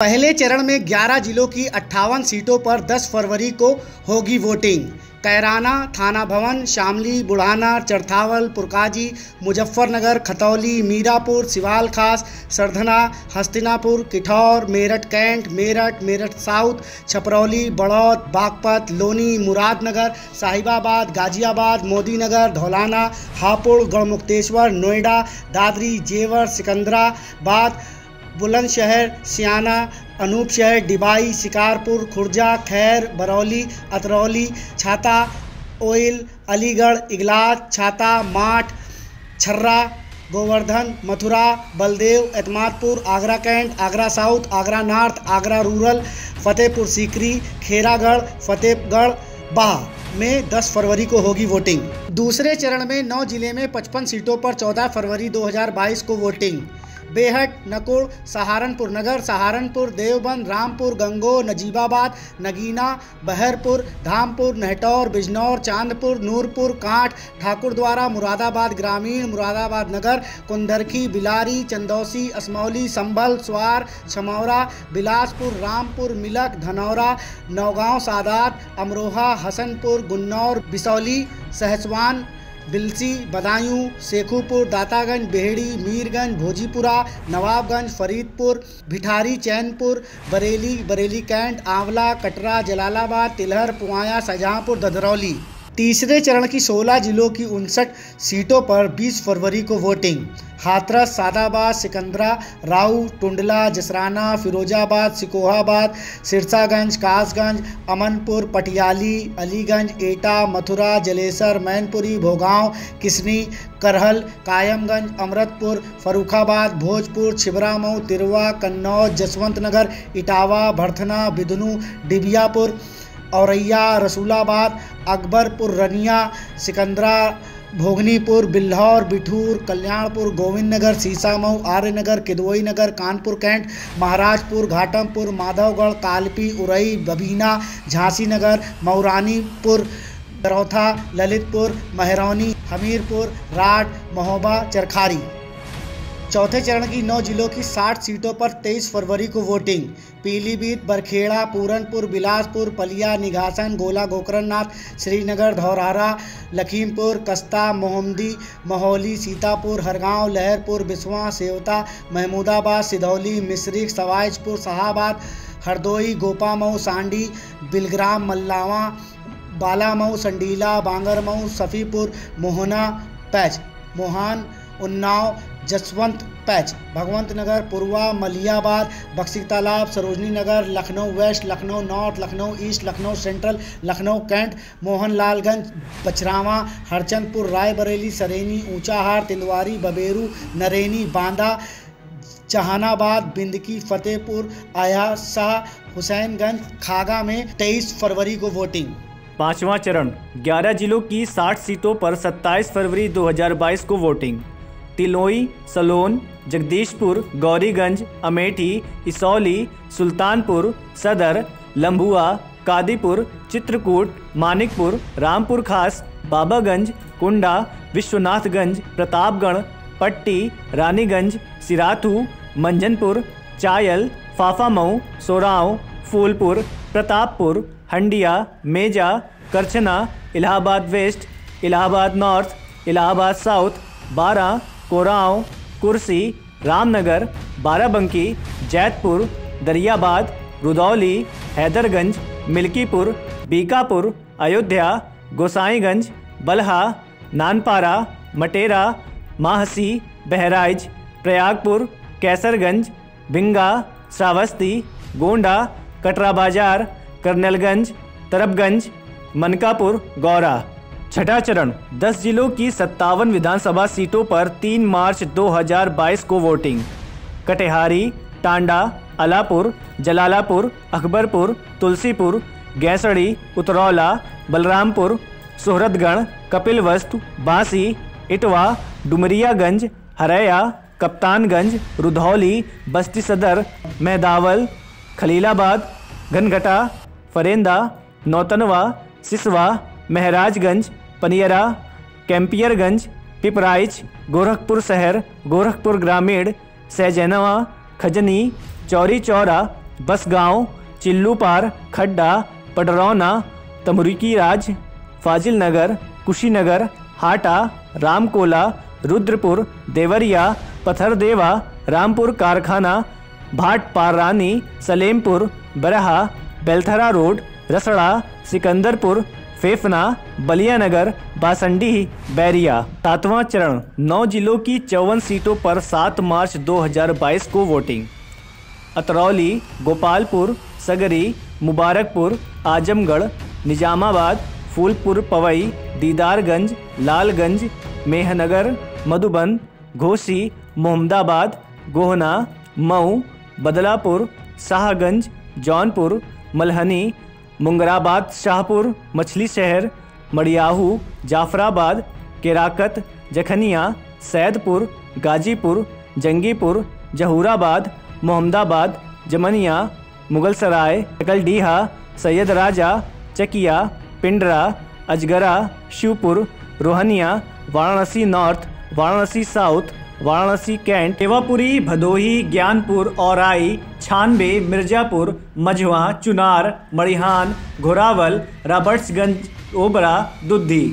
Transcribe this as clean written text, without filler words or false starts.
पहले चरण में 11 जिलों की 58 सीटों पर 10 फरवरी को होगी वोटिंग। कैराना, थाना भवन, शामली, बुढ़ाना, चरथावल, पुरकाजी, मुजफ्फरनगर, खतौली, मीरापुर, सिवाल खास, सरधना, हस्तिनापुर, किठौर, मेरठ कैंट, मेरठ साउथ, छपरौली, बड़ौद, बागपत, लोनी, मुरादनगर, साहिबाबाद, गाजियाबाद, मोदीनगर, धौलाना, हापुड़, गढ़मुक्तेश्वर, नोएडा, दादरी, जेवर, सिकंदराबाद, बुलंदशहर, सियाना, अनूपशहर, डिबाई, शिकारपुर, खुर्जा, खैर, बरौली, अतरौली, छाता, oil, Aligarh, Iglas, Chhata, Math, Chharra, Govardhan, Mathura, Baldev, Etmadpur, Agra cantt, Agra south, Agra north, Agra rural, Fatehpur Sikri, Kheragarh, Fatehgarh Bah में 10 फरवरी को होगी वोटिंग। दूसरे चरण में 9 जिले में 55 सीटों पर 14 फरवरी 2022 को वोटिंग। बेहट, नकुड़, सहारनपुर नगर, सहारनपुर, देवबंद, रामपुर, गंगोह, नजीबाबाद, नगीना, बहरपुर, धामपुर, नहटौर, बिजनौर, चांदपुर, नूरपुर, कांठ, ठाकुरद्वारा, मुरादाबाद ग्रामीण, मुरादाबाद नगर, कुंदरखी, बिलारी, चंदौसी, असमौली, संभल, स्वार, छमौरा, बिलासपुर, रामपुर, मिलक, धनौरा, नौगांव, सादात, अमरोहा, हसनपुर, गुन्नौर, बिसौली, सहसवान, बिलसी, बदायूं, शेखुपुर, दातागंज, बेहड़ी, मीरगंज, भोजीपुरा, नवाबगंज, फरीदपुर, भिठारी, चैनपुर, बरेली कैंट, आंवला, कटरा, जलालाबाद, तिलहर, पुआया, शाहजहांपुर, ददरौली। तीसरे चरण की 16 जिलों की 59 सीटों पर 20 फरवरी को वोटिंग। हाथरस, सादाबाद, सिकंदरा, राऊ, टुंडला, जसराना, फिरोजाबाद, सिकोहाबाद, सिरसागंज, कासगंज, अमनपुर, पटियाली, अलीगंज, एटा, मथुरा, जलेसर, मैनपुरी, भोगांव, किसनी, करहल, कायमगंज, अमृतपुर, फरुखाबाद, भोजपुर, छिबरामऊ, तिरवा, कन्नौज, जसवंतनगर, इटावा, भड़थना, बिदनू, डिबियापुर, औरैया, रसूलाबाद, अकबरपुर, रनिया, सिकंदरा, भोगनीपुर, बिल्हौर, बिठूर, कल्याणपुर, गोविंदनगर, सीसामऊ, आर्यनगर, किदवई नगर, कानपुर कैंट, महाराजपुर, घाटमपुर, माधवगढ़, कालपी, उरई, बबीना, झांसी नगर, मऊरानीपुर, दरौथा, ललितपुर, महरौनी, हमीरपुर, राठ, महोबा, चरखारी। चौथे चरण की 9 जिलों की 60 सीटों पर 23 फरवरी को वोटिंग। पीलीभीत, बरखेड़ा, पूरनपुर, बिलासपुर, पलिया, निघासन, गोला गोकरणनाथ, श्रीनगर, धौरहरा, लखीमपुर, कस्ता, मोहम्मदी, महौली, सीतापुर, हरगांव, लहरपुर, बिस्वा, सेवता, महमूदाबाद, सिधौली, मिश्रिख, सवाईजपुर, शाहाबाद, हरदोई, गोपामऊ, सांडी, बिलग्राम, मल्लावा, बालामऊ, संडीला, बांगरमऊ, सफ़ीपुर, मोहना पैच, मोहान, उन्नाव, जसवंत पैच, Bhagwantnagar, Purwa, Maliabad, Bakshi Talab, Sarojini Nagar, Lucknow west, Lucknow north, Lucknow east, Lucknow central, Lucknow cantt, Mohanlalganj, Bachhrawan, Harchandpur, Raebareli, Sareni, Unchahar, Tindwari, Baberu, Naraini, Banda, Jehanabad, Bindki, Fatehpur, आयासा, Husainganj, खागा में 23 फरवरी को वोटिंग। पांचवां चरण 11 जिलों की 60 सीटों पर 27 फरवरी 2022 को वोटिंग। तिलोई, सलोन, जगदीशपुर, गौरीगंज, अमेठी, इसौली, सुल्तानपुर सदर, लम्भुआ, कादीपुर, चित्रकूट, मानिकपुर, रामपुर खास, बाबागंज, कुंडा, विश्वनाथगंज, प्रतापगढ़, पट्टी, Raniganj, Sirathu, Manjhanpur, Chail, Phaphamau, Soraon, Phulpur, Pratappur, Handia, Meja, Karchhana, Allahabad west, Allahabad north, Allahabad south, Bara, Koraon, कुर्सी, रामनगर, बाराबंकी, जैतपुर, दरियाबाद, रुदौली, हैदरगंज, मिल्कीपुर, बीकापुर, अयोध्या, गोसाईगंज, बलहा, नानपारा, मटेरा, माहसी, बहराइच, प्रयागपुर, कैसरगंज, भिंगा, श्रावस्ती, गोंडा, कटरा बाजार, करनलगंज, तरबगंज, मनकापुर, गौरा। छठा चरण 10 जिलों की 57 विधानसभा सीटों पर 3 मार्च 2022 को वोटिंग। कटिहारी, टांडा, अलापुर, जलालापुर, अकबरपुर, तुलसीपुर, गैसड़ी, उतरौला, बलरामपुर, सोहरतगढ़, कपिलवस्तु, बांसी, इटवा, डुमरियागंज, हरैया, कप्तानगंज, रुधौली, बस्ती सदर, मेहदावल, खलीलाबाद, घनघटा, फरेंदा, नौतनवा, सिसवा, महराजगंज, पनियरा, कैंपियरगंज, पिपराइच, गोरखपुर शहर, गोरखपुर ग्रामीण, सहजनवा, खजनी, चौरी चौरा, बसगांव, चिल्लूपार, खड्डा, पडरौना, तमुरीकीराज, फाजिल नगर, कुशीनगर, हाटा, रामकोला, रुद्रपुर, देवरिया, पथरदेवा, रामपुर कारखाना, भाट पारानी, सलेमपुर, बरहा, बेलथरा रोड, रसड़ा, सिकंदरपुर, फेफना, बलिया नगर, बासंडी, बैरिया। 7वां चरण 9 जिलों की 54 सीटों पर 7 मार्च 2022 को वोटिंग। अतरौली, गोपालपुर, सगरी, Mubarakpur, Azamgarh, Nizamabad, Phulpur Pawai, Didarganj, Lalganj, Mehnagar, Madhuban, Ghosi, Mohammadabad, Gohna, Mau, Badlapur, Shahganj, Jaunpur, Malhani, Mungrabad, Shahpur, Machhlishahr, Mariyahu, Zafrabad, Kerakat, Jakhania, Saidpur, Ghazipur, Jangipur, Zahoorabad, Mohammadabad, Zamania, Mughalsarai, Sakaldiha, Saiyad Raja, Chakia, Pindra, Ajagara, Shivpur, Rohaniya, Varanasi north, Varanasi south, Varanasi cantt, Sevapuri, Bhadohi, Gyanpur, Aurai, Chhanbey, Mirzapur, Majhawan, Chunar, Marihan, Ghorawal, Robertsganj, Obra, Duddhi.